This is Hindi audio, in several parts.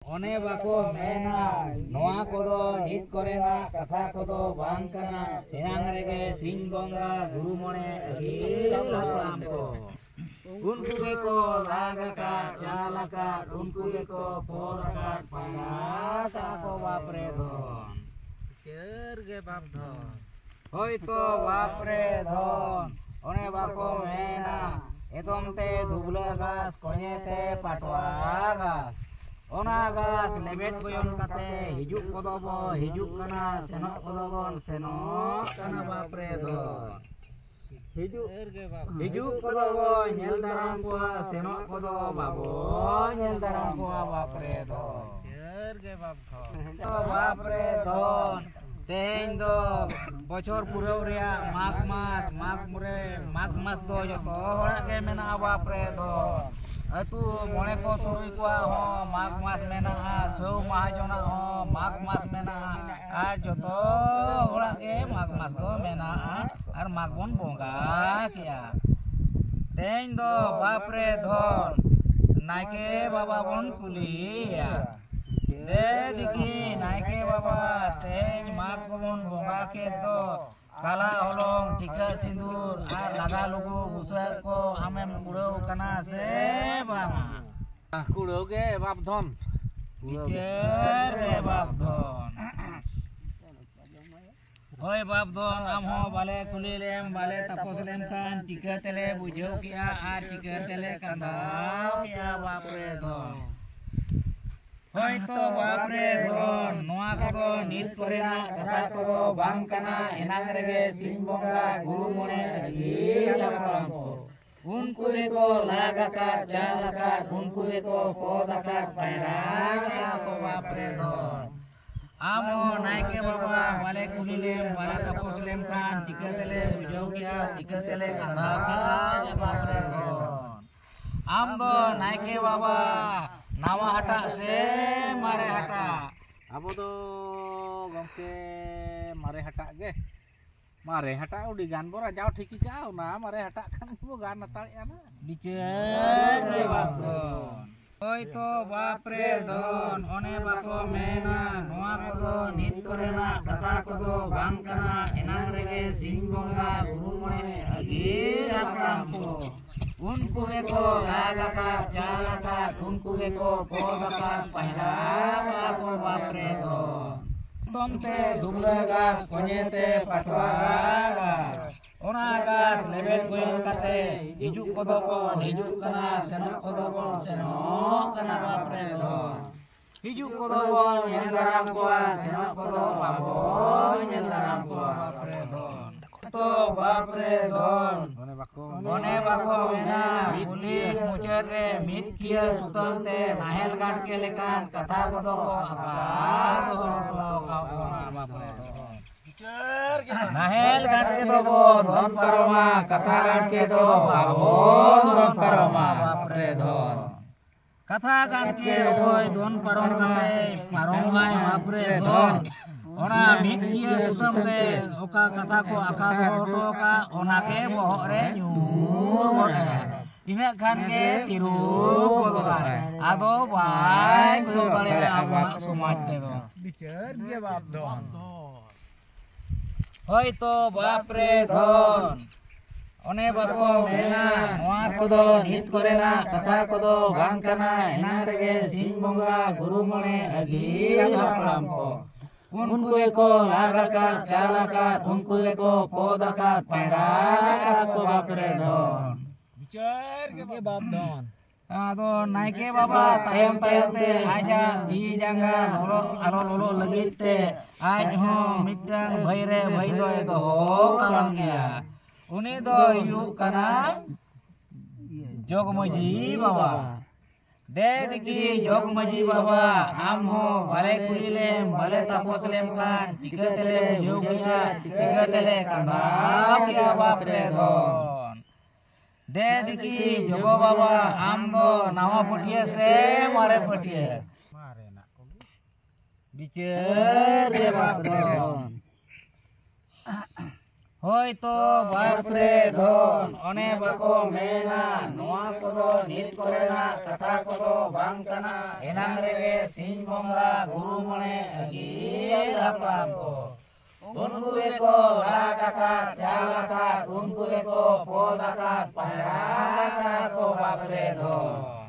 ओने बाको मेना नोआ कोदो हित करेना कथा कोदो बांग कना एनांग रेगे सिंह बंगा गुरु मणे अगीर हापराम को उनको गेको लागका चालका उनको गेको पोरका पानाका को बापरे धन केर गे बाप धन होय तो बापरे धन ओने बाको मेना एतोमते दुबला गास कोनेते पाटवा गास ओना गास लेबेट गोयम काते हिजुक कोदोबो हिजुक कना सेनोक कोदोबन सेनोक कना बापरे धन हिजुक कोदोबो नेल दाराम कोआ सेनोक कोदो बाबो नेल दाराम कोआ बापरे धन केर गे बाप धन बापरे धन तेहें दो बचर पुरव रिया माघ मास दो जतो होड़ा के मेना बापरे धन अतु मोने को तुरुई को हो माघ मास मेना सौ महाजना हो माघ मास मेना आ जतो होड़ा के माघ मास दो मेना और माघ बन बोंगा किया तेहें दो बापरे धन नायके बाबा बन कुलिया दे दिकी नायके बाबा तेज माघ बन बोंगा के तो काला होलोंग टीका सिंदूर आ लगा लोगो गुसर को आमेम कुड़ो कना से बांगा कुड़ो के बाप धन बिचेर रे बाप धन होय बाप धन आम हो बाले कुलीलेम बाले तपसलेम कान टीका तेले बुझो किया आ टीका तेले कंदाव किया बाप रे धन होय तो बापरे धन नोआ कोदो नित करेना कथा कोदो बांग कना एनांग रेगे सिंह बंगा गुरु मणे अगीर हापराम को उनको देखो लागाका चालाका उनको देखो पोदाका पैराका को बापरे धन आमो नायके बाबा वाले कुलीलेम वाले तपसलेम कान टीका तेले बुझो किया टीका तेले कंधा किया बापरे धन आम दो नायके बाबा नावा हटा से मारे हटा अब तो गमके मारे हटा उड़ी गान बोरा जाओ ठीक जाओ ना मारे हटा खान वो गान नताड़िया ना बिचेर रे बाप धन होय तो बाप रे धन ओने बाको मेना नोआ कोदो नित करेना कथा कोदो बांग कना एनांग रेगे सिंह बंगा गुरु मणे अगीर हापराम को उनको को लागाका चालाका उनको को पोदाका पहिराका को बापरे धन तोमते दुबला गास कोनेते पाटवा गास ओना गास लेबेट गोयम काते हिजुक कोदोबो हिजुक कना सेनोक कोदोबो सेनोक कना बापरे धन हिजुक कोदोबो नेल दाराम कोआ सेनोक कोदो बाबो नेल दाराम कोआ बापरे धन तो बापरे धन ओने बाको मेना कुली मुचर रे मिट किया सुतम ते नाहेल गाट के लेकान कथा कोदो आकार बापरे नाहेल गाट के दो धन परमा कथा गाट के दो बाबो धन परमा बापरे धन कथा गाट के होय धन परम काते परमाय बापरे धन ओना मिट किया सुतम ते ओका कथा को आका दो का ओना के बोहर रे ᱧᱩᱨ बोले इना खान के तिरु बोलगा आदो बाय को तले आबा समाज ते दो बिचार के बाप धन होय तो बाप रे धन ओने बाको मेना नोआ कोदो नित करेना कथा कोदो बांग कना एनांग रेगे सिंह बंगा गुरु मणे अगीर हापराम को उनको को लागाका चालाका उनको को पोदाका पैराका को बापरे धन बिचार के बाप धन आदो नायके बाबा तायम ते आजा दी जांगा आरो लोलो लगित ते आज हो मिटांग भाई रे भाई दो हो कान गया उनी दो यू कना जोगमजी बाबा दे दिकी जोगमजी बाबा हम हो भले कुलीलेम भले तपसलेम कान टिकतेले बुझो किया टिकतेले कंधा किया बापरे धन दे दिकी जोगो बाबा हम दो नावा पटिया से मारे पटिया मारे ना को बिचेर रे बाप धन होय तो बाप रे धन ओने बाको मेना नोआ कोदो नित कोरेना कथा कोदो बांग काना एनांग रेगे सिंह बंगा गुरु मणे अगील हापड़ाम को उनको एको राग आकात चाल आकात उनको एको पद आकात पहरा को बाप रे धन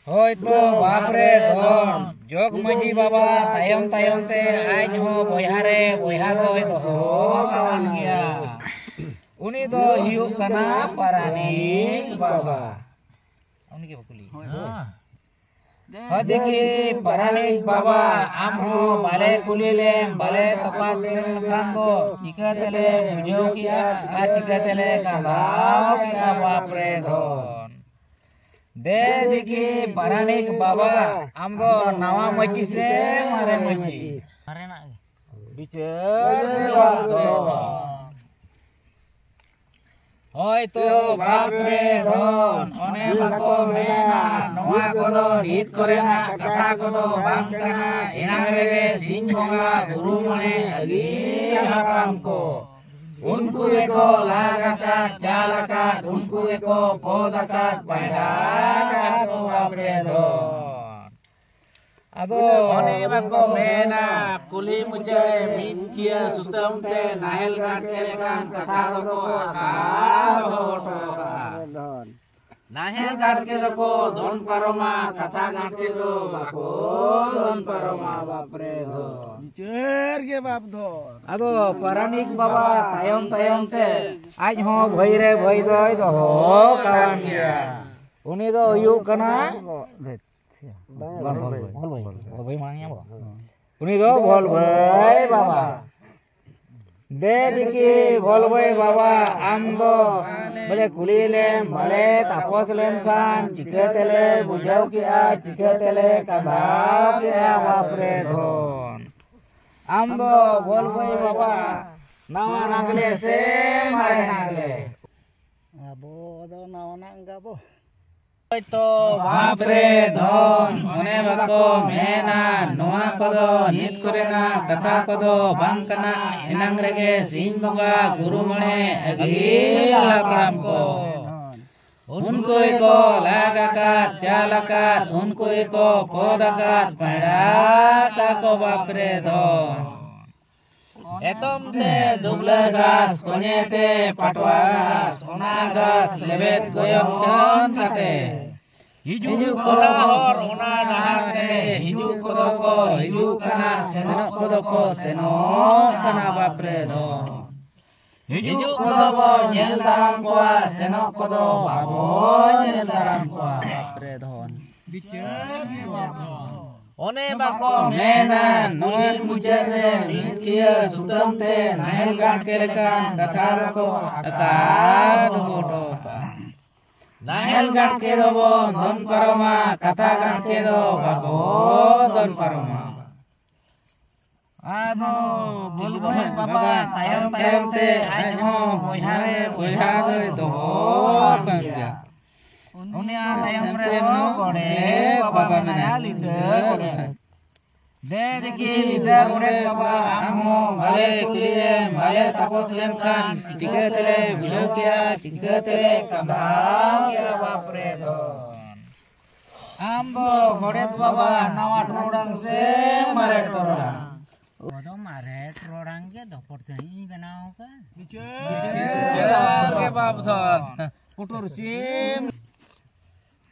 होय तो बाप रे धन जोग मजी बाबा तायम तायम ते आज हो बोया रे बोया दोय दोहो कावन गया उनी दो हिउ कना पारानिक बाबा उनके बकुली देखी पारानिक बाबा आम हो बाले कुलीले बाले तपासले खान दो चिकतेले बुझो किया आ चिकतेले कांदाव किया बाप रे धन दे देखी पारानिक बाबा आम दो नवा मची से मारे मची मारे ना बिचार बाप रे होय तो बाप रे धन ओने बाको मेना नवा कोदो नित कोरेना कथा कोदो बांग काना एनांग रेगे सिंह बंगा गुरु मणे अगील हापड़ाम को उनको एको लाग आकात चाल आकात उनको एको पद आकात पैदा को बाप रे धन आदो ओने बाको मेना कुली मुचरे मीन किया सुतम ते नाहेल काट के लेकान कथा दको आकार होटो नाहेल काट के दको धन पारोमा कथा काट के दो बाको धन पारोमा बाप रे धन चेर के बाप धन आदो पारानिक बाबा तायम तायम ते आज हो भई रे भई दोय दोहो कावन गया उनी दो यू कना उनी दो बोल भाई बाबा दे दिकी बोल भाई बाबा आम दो बोले कुलीले भले तापस लेम खान चिकतेले बुझाव किया चिकतेले कांदाव किया बाप रे धन आम दो बोल भाई बाबा नावा नागले से मारे नागले आबो दो नावा नांगाबो तो बाप रे धन ओने बाको मेना नोआ कोदो नित कोरेना कथा कोदो बांग काना एनांग रेगे सिंह बंगा गुरु मणे अगील हापड़ाम को उनको एको लाग आकात चाल आकात उनको एको पद आकात पैड़ा को बाप रे धन एतम ते दुबला घास कोनेते पाटवा घास ओना घास लेबेत गोयम कान काते हिजु कोना हर ओना नहार ते हिजु कोदो को हिजु काना सेनो कोदो को सेनो काना बाप रे धन हिजु कोदो बो नेल दाराम कोआ सेनो कोदो बाबो नेल दाराम कोआ बाप रे धन बिचार के बाप ओने बाको मेना नोएल मुचरे मिथिया सुतम ते नाहेल गाट के लेकान कथा को आकात होटो नाहेल गाट के दो धन परमा कथा गाट के दो बाबो धन परमा आदो बोल भाई बाबा तायम तायम ते आज हो बोया रे बोया दो कान गया उन्या तायम रे नो कोडे बाबा मेना लीडर कोडे दे देखी लीडर कोडे बाबा आमो भले कुलिए भले तपस लेम खान चिकतेले बुझो किया चिकतेले कांदाव किया बाप रे धन आम दो कोडे बाबा नवा टोडांग से मारे टोडांग ओदो मारे टोडांग के दपट से ही बनाओ का बिचार के बाप धन पुटुर सिम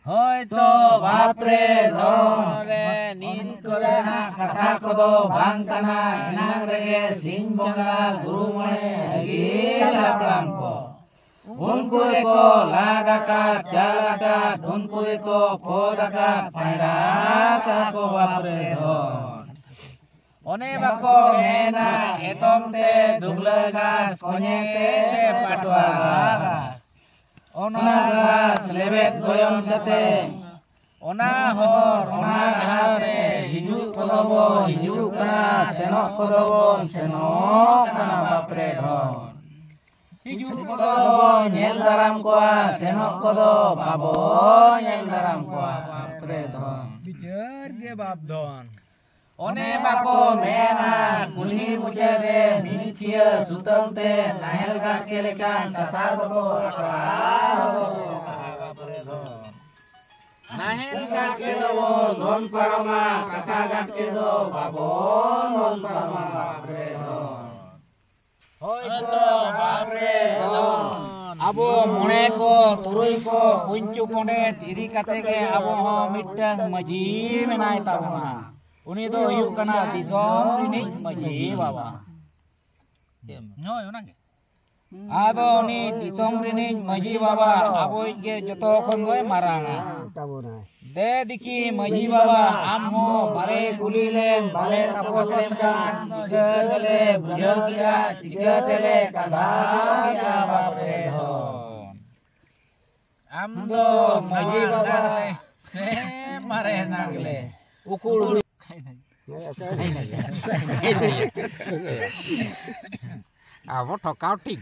होय तो बाप रे धन रे नींद कोरेना कथा कोदो बांग काना एनांग रेगे सिंह बंगा गुरु मणे अगील हापड़ाम को उनको एको लाग आकात चाल आकात उनको एको पद आकात पैड़ा को बाप रे धन ओने बाको मेना एतम ते दुबला घास कोनेते पाटवा घास ओना घास लेबेत गोयम कते ओना हर ओना हाते हिजु कोदबो हिजु कना सेनो कोदबो सेनो कना बाप रे धन हिजु कोदबो नेल दाराम कोआ सेनो कोदो बाबो नेल दाराम कोआ बाप रे धन बिचार के बाप धन One bako mena kulhi mucere mikia sutamte nahel gatke lekan kata kodo nahel gatke do don parama kata gatke do babo don parama babre do hoy to babre do abo mone ko turui ko puncu pondet idi kate ge abo ho mittang maji menai tabona uni do huyuk kana disom rinic maji baba noy onage ado ni disom rinic maji baba aboi ge joto khon doy maranga de dikhi maji baba am ho bare kulilem bale tapos kan tele bujau kia tiga tele kada kia babre do am do maji baba se mare nagle ukul Abo thokau tik.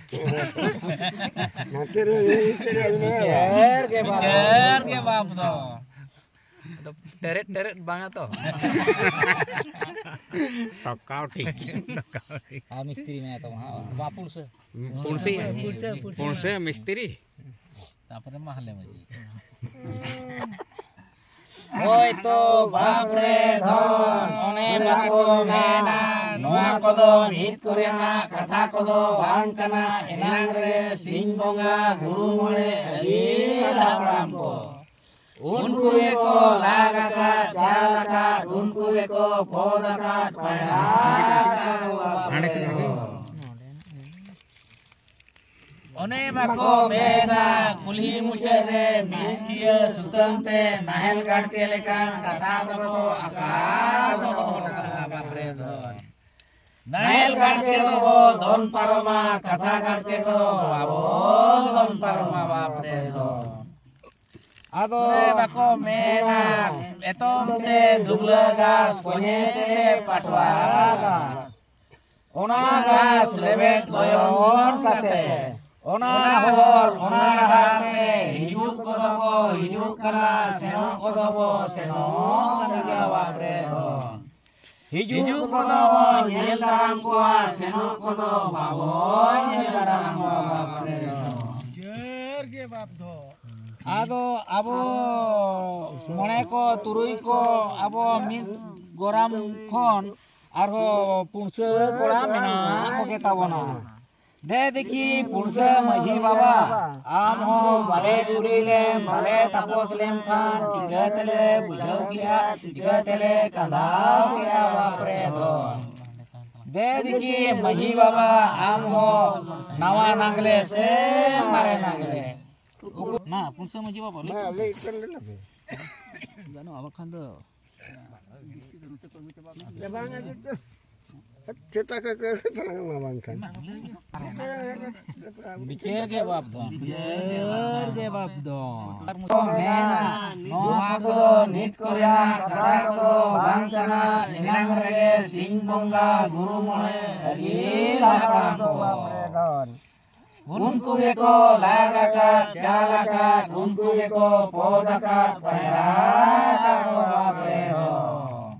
Bicar ke bab do. Deret banget to. Thokau tik. Ah mistri me to ha bapul se. Pulse mistri. Tapore mahale maji. Hoy to babre don one bako mena noa kodo mit korena katha kodo bang kana enang re sing bonga guru mole ali lapram ko unku eko lagaka jalaka unku eko podaka pada one bako mena kulhi mucere mikia sutamte nahel gatke lekan katha kodo akado babre don nahel gatke do don paroma katha gatke do abo don paroma babre don ado bako mena etom te dugla gas konye te patwa ona gas lebet goyon kate ona hor ona rahate hijuk kodobo hijuk kana senok kodobo senok kana babre don hijuk kodobo nyel daram ko senok kodobo babo nyel daram ko babre don jer ge bab do ado abo mone ko turui ko abo min goram khon arho punse kola mena oke tabona de dekhi punse maji baba am ho bale kurilem bale tapos lem khan tiga tele bujau kia tiga tele kandau kia bapre don de dekhi maji baba am ho nawa nangle se mare nangle na punse maji baba Na le kan le be. jano awak khan do Ya banget itu. Cetak ke tangan mabang kan. bicer ke bab don mena noa kodo nit korya kata kodo bang kana enang rege sing bonga guru mole agi lapram ko unku eko lagakat jalakat unku eko podakat padakat babre don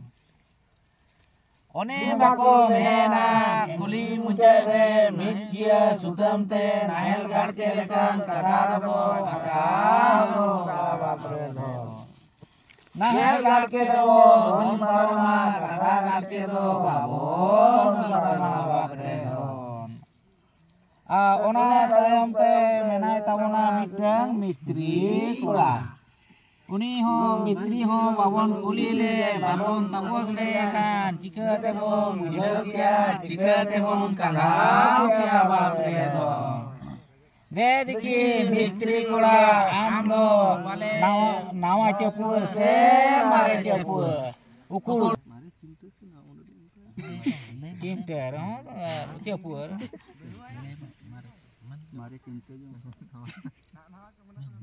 one bako mena kuli mucere mikia sutamte nahel gatke lekan katha kodo akado babre don nahel gatke do don parama katha gatke do babo don parama babre don ona tayam te menai tabona mitang mistri kula uni ho mitri ho babon kulile babon tapos le kan chika tebon bujau kia chika tebon kandau kia babre don de dikhi mistri kula am do nawa cepu se mare cepu ukul kinter cepu mare kinter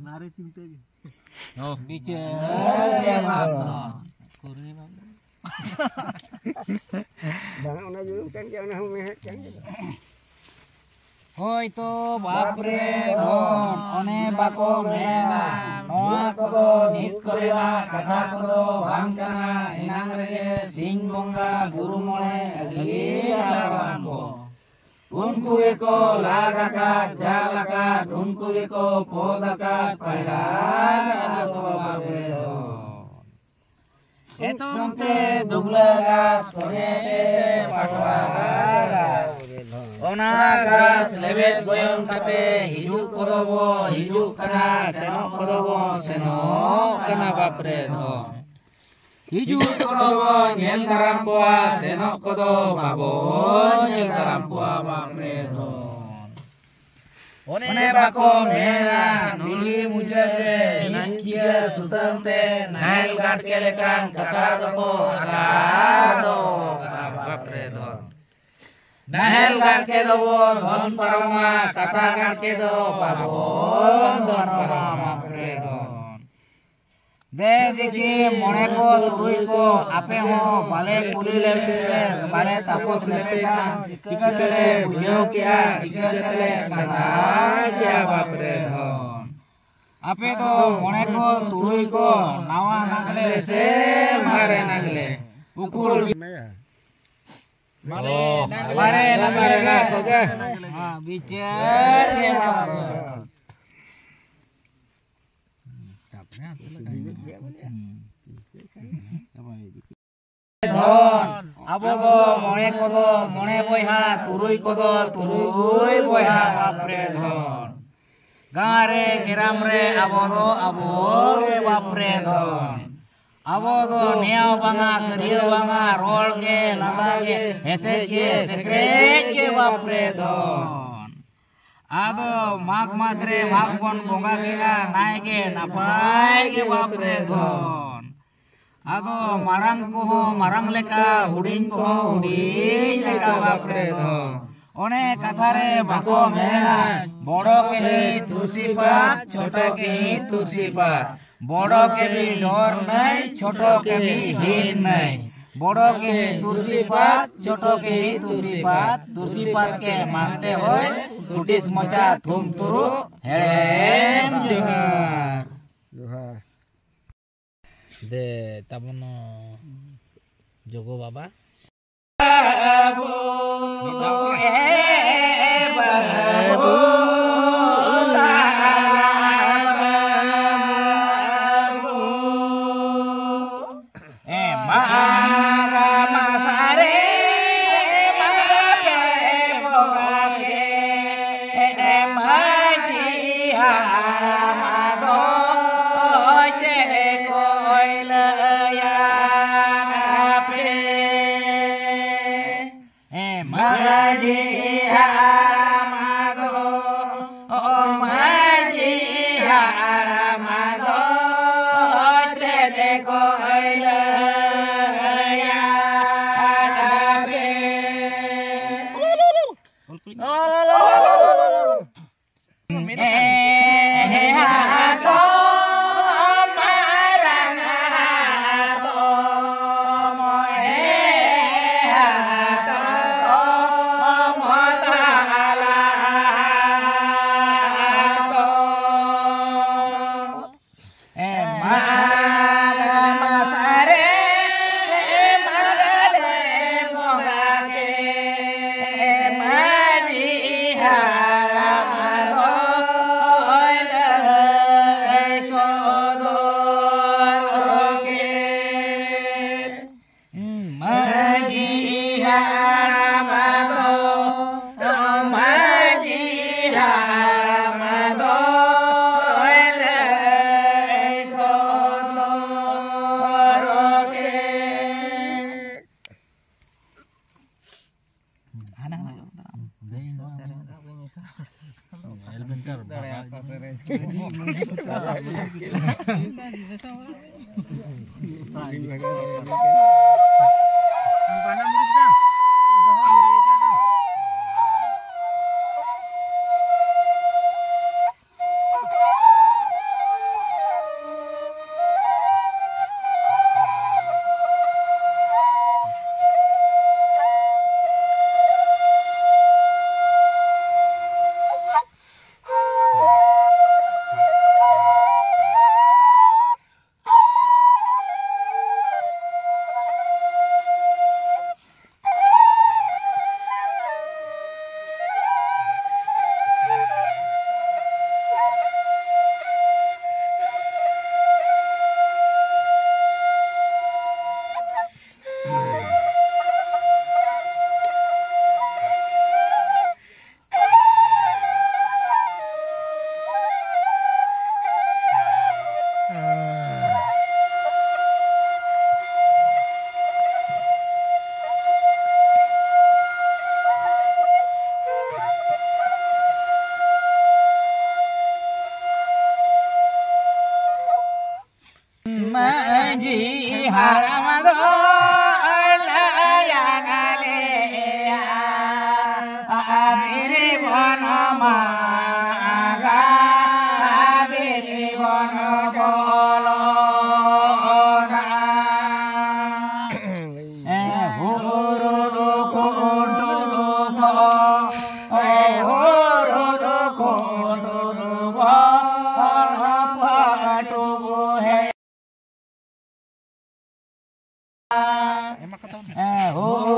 mare cinta oh bicara bab kurni bab Bang ona dulu kan dia ona mehet kan. Hoy to babre don one bako mena नोआ कोदो नित करेना कथा कोदो बांग काना एनांग रेगे सिंह बोंगा गुरु मोणे अगीर लागान को उनको एको लागाकात जालाकात उनको एको पोदाकात पैडाकात को बापरे दो एतो नते दुबलागास कोनेते पाटवागास ओना गास लेबेट गोयन काते हिजुक कोदोबो हिजुक कना सेनो कोदोबो सेनो कना बापरे दो हिजुक कोदोबो नेल दाराम कोआ सेनो कोदो बाबो नेल दाराम कोआ बापरे दो ओने बाको मेरा नुली मुजरे नाकिया सुतंते नाइल गाट के लेकान कथा दो आगादो बापरे दो नाइल गाट के दो धन परमा कथा गाट के दो बाबो धन परमा बापरे दो दे देखी मोने को तुई को आपे हो बाले कुली ले बाले तापस ले का टिकटले बुझो क्या टिकटले कथा क्या बापरे हो आपे तो मोने को तुई को नावा नागले से मारे नागले उकुड़ मारे नागले हां विचार के अब दो मोने कोदो मोने बोहा तुरुई कोदो तुरुई बोहा बापरे धन गारे गिराम रे अब गे बापरे धन अब दो निया बांगा करिया बांगा रोल के लगा के ऐसे के सेक्रेट के बापरे धन आदो माघ मासरे माघ बन बोंगा गेला नाय के नापाय के बापरे धन आदो मारंग को मारंग लेका हुडिंग को हुडिंग लेका बापरे धन ओने कथा रे बाको मेला बड़ो के ही तुलसी पात छोटो के ही तुलसी पात बड़ो के भी डर नहीं छोटो के भी हीन नहीं बड़ो के ही तुलसी पात छोटो के ही तुलसी पात के मानते होय कुटिस मचा थुम तुरु हेड़ेम जोहार जोहार दे तबनो जोगो बाबा ho